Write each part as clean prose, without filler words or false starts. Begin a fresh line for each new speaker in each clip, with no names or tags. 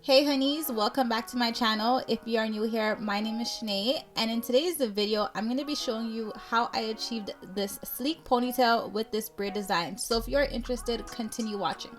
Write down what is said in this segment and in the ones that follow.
Hey honeys, welcome back to my channel. If you are new here, my name is Shanae, and in today's video I'm going to be showing you how I achieved this sleek ponytail with this braid design. So if you're interested, continue watching.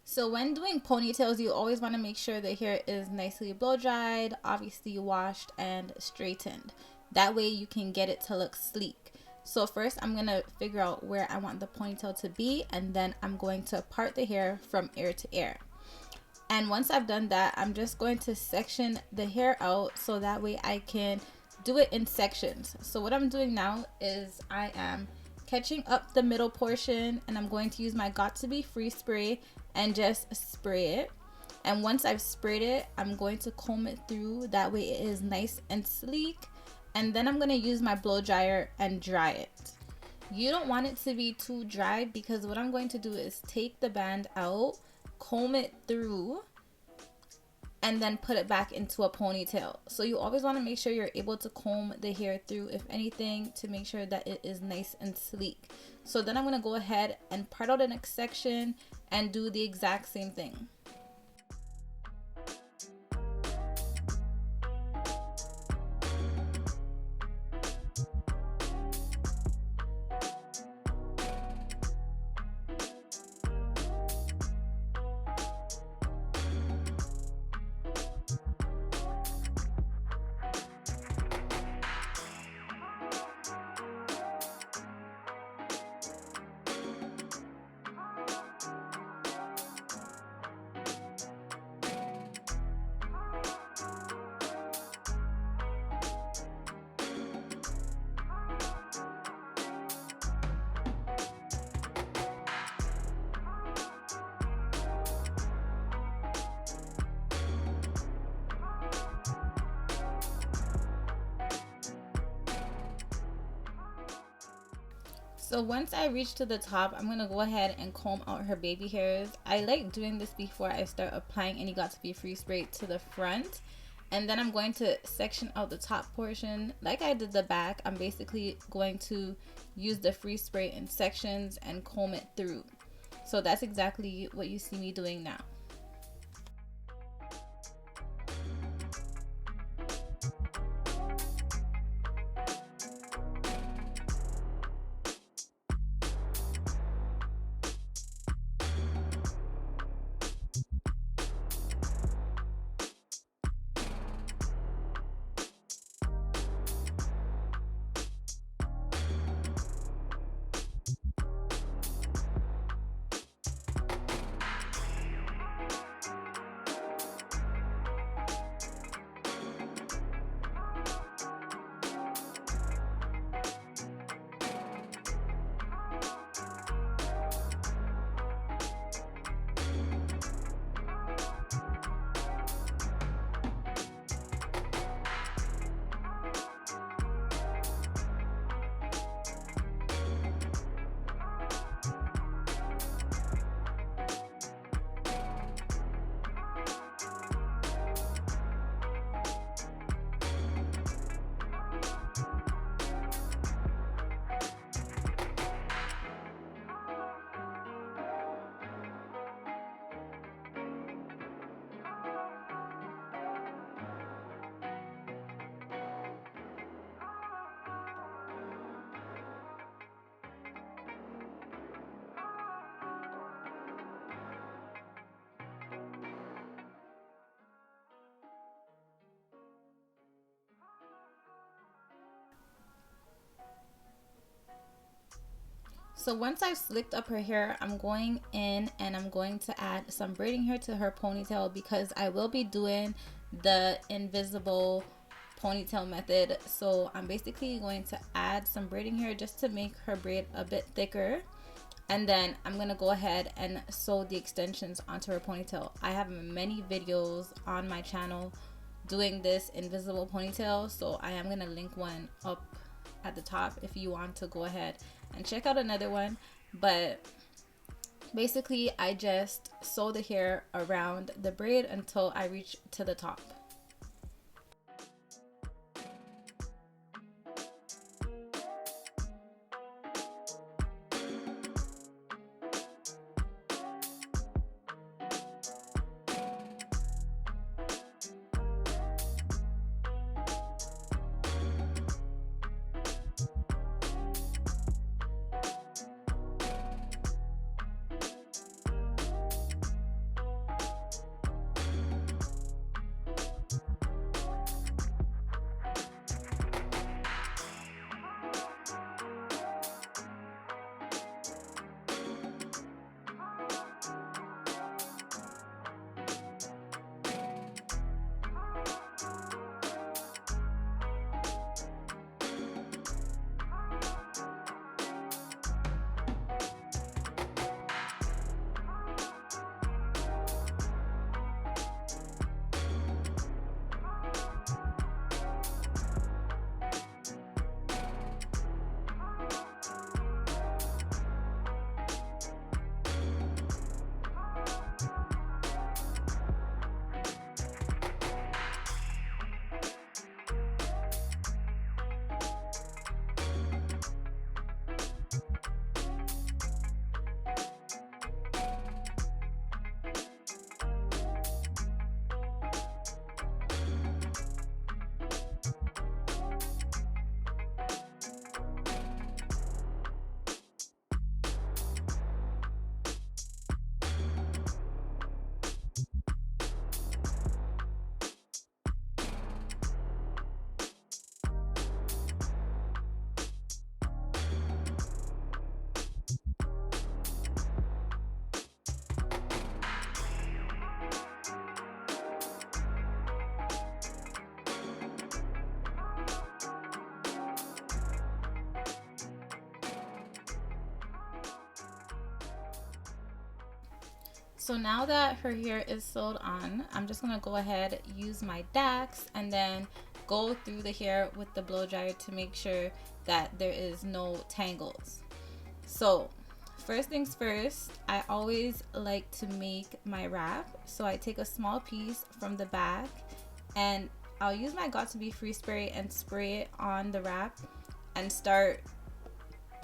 So when doing ponytails, you always want to make sure the hair is nicely blow dried, obviously washed and straightened. That way you can get it to look sleek. So first I'm going to figure out where I want the ponytail to be, and then I'm going to part the hair from ear to ear. And once I've done that, I'm just going to section the hair out so that way I can do it in sections. So what I'm doing now is I am catching up the middle portion, and I'm going to use my got2b free spray and just spray it. And once I've sprayed it, I'm going to comb it through, that way it is nice and sleek. And then I'm going to use my blow dryer and dry it. You don't want it to be too dry, because what I'm going to do is take the band out, comb it through, and then put it back into a ponytail. So you always want to make sure you're able to comb the hair through, if anything, to make sure that it is nice and sleek. So then I'm going to go ahead and part out the next section and do the exact same thing. So once I reach to the top, I'm going to go ahead and comb out her baby hairs. I like doing this before I start applying any got2b free spray to the front. And then I'm going to section out the top portion. Like I did the back, I'm basically going to use the free spray in sections and comb it through. So that's exactly what you see me doing now. So once I've slicked up her hair, I'm going in and I'm going to add some braiding hair to her ponytail, because I will be doing the invisible ponytail method. So I'm basically going to add some braiding hair just to make her braid a bit thicker. And then I'm going to go ahead and sew the extensions onto her ponytail. I have many videos on my channel doing this invisible ponytail, so I am going to link one up at the top if you want to go ahead and check out another one. But Basically, I just sew the hair around the braid until I reach to the top. So now that her hair is sewed on, I'm just gonna go ahead, use my DAX, and then go through the hair with the blow dryer to make sure that there is no tangles. So first things first, I always like to make my wrap. So I take a small piece from the back and I'll use my got2b free spray and spray it on the wrap and start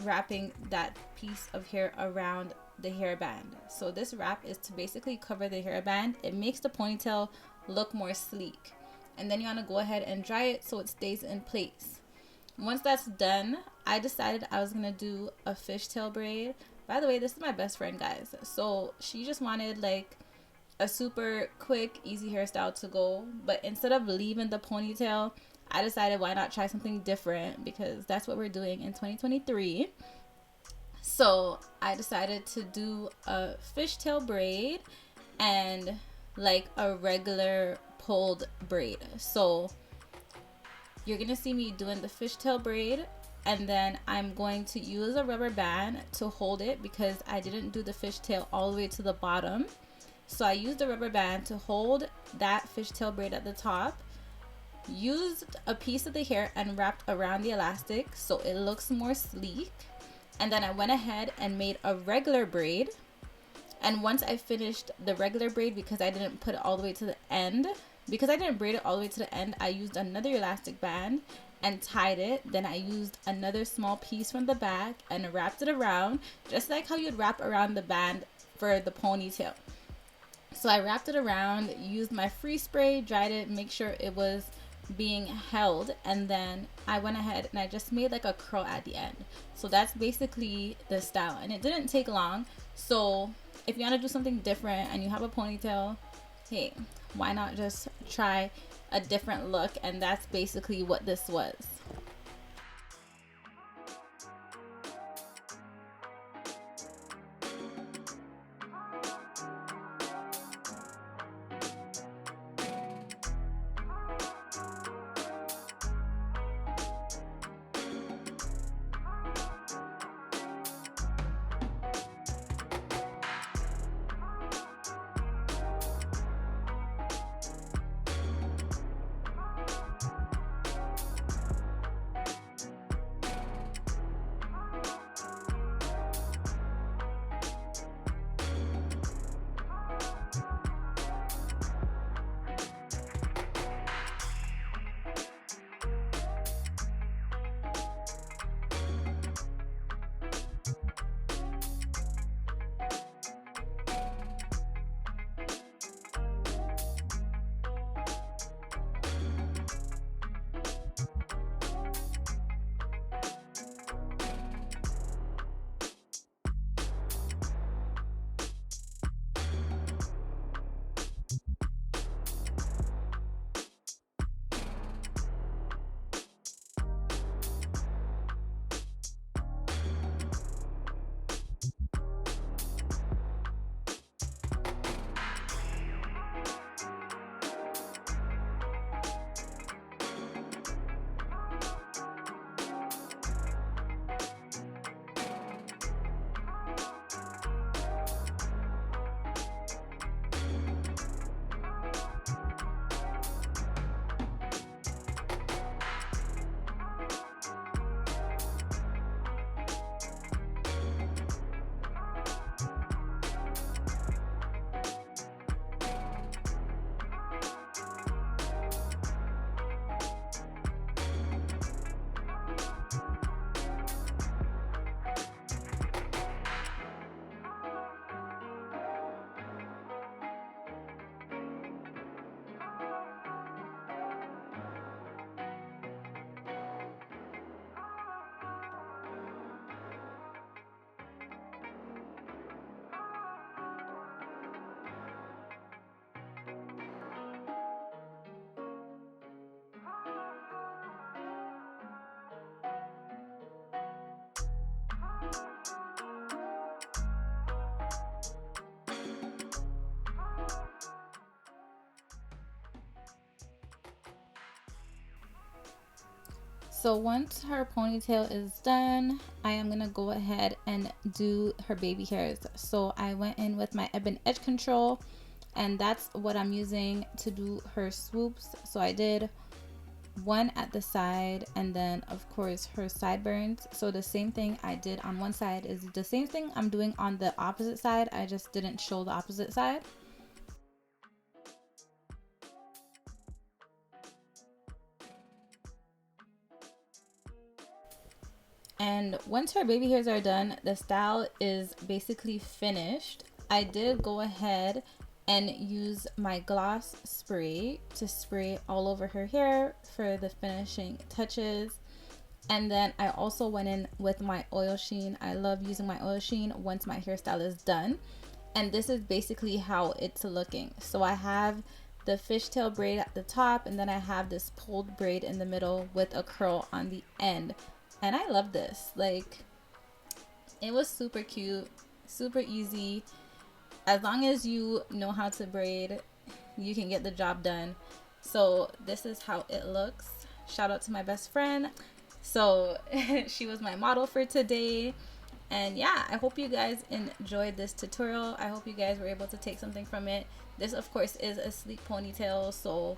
wrapping that piece of hair around the hairband. So this wrap is to basically cover the hairband. It makes the ponytail look more sleek. And then you want to go ahead and dry it so it stays in place. Once that's done, I decided I was gonna do a fishtail braid. By the way, this is my best friend, guys. So she just wanted like a super quick, easy hairstyle to go. But instead of leaving the ponytail, I decided why not try something different, because that's what we're doing in 2023. So I decided to do a fishtail braid and like a regular pulled braid. So you're gonna see me doing the fishtail braid, and then I'm going to use a rubber band to hold it because I didn't do the fishtail all the way to the bottom. So I used a rubber band to hold that fishtail braid at the top, used a piece of the hair and wrapped around the elastic so it looks more sleek. And then I went ahead and made a regular braid. And once I finished the regular braid, because I didn't put it all the way to the end, because I didn't braid it all the way to the end, I used another elastic band and tied it. Then I used another small piece from the back and wrapped it around, just like how you'd wrap around the band for the ponytail. So I wrapped it around, used my free spray, dried it, make sure it was being held, and then I went ahead and I just made like a curl at the end. So that's basically the style, and it didn't take long. So if you want to do something different and you have a ponytail, hey, why not just try a different look? And that's basically what this was. So once her ponytail is done, I am gonna go ahead and do her baby hairs. So I went in with my Ebon Edge Control, and that's what I'm using to do her swoops. So I did one at the side, and then of course her sideburns. So the same thing I did on one side is the same thing I'm doing on the opposite side. I just didn't show the opposite side. And once her baby hairs are done, the style is basically finished. I did go ahead and use my gloss spray to spray all over her hair for the finishing touches. And then I also went in with my oil sheen. I love using my oil sheen once my hairstyle is done. And this is basically how it's looking. So I have the fishtail braid at the top, and then I have this pulled braid in the middle with a curl on the end. And I love this. Like, it was super cute, super easy. As long as you know how to braid, you can get the job done. So this is how it looks. Shout out to my best friend. So she was my model for today. And yeah, I hope you guys enjoyed this tutorial. I hope you guys were able to take something from it. This of course is a sleek ponytail, so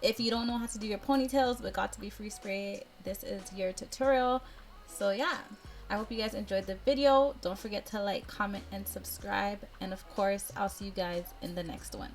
if you don't know how to do your ponytails but got to be free spray, this is your tutorial. So yeah, I hope you guys enjoyed the video. Don't forget to like, comment, and subscribe. And of course, I'll see you guys in the next one.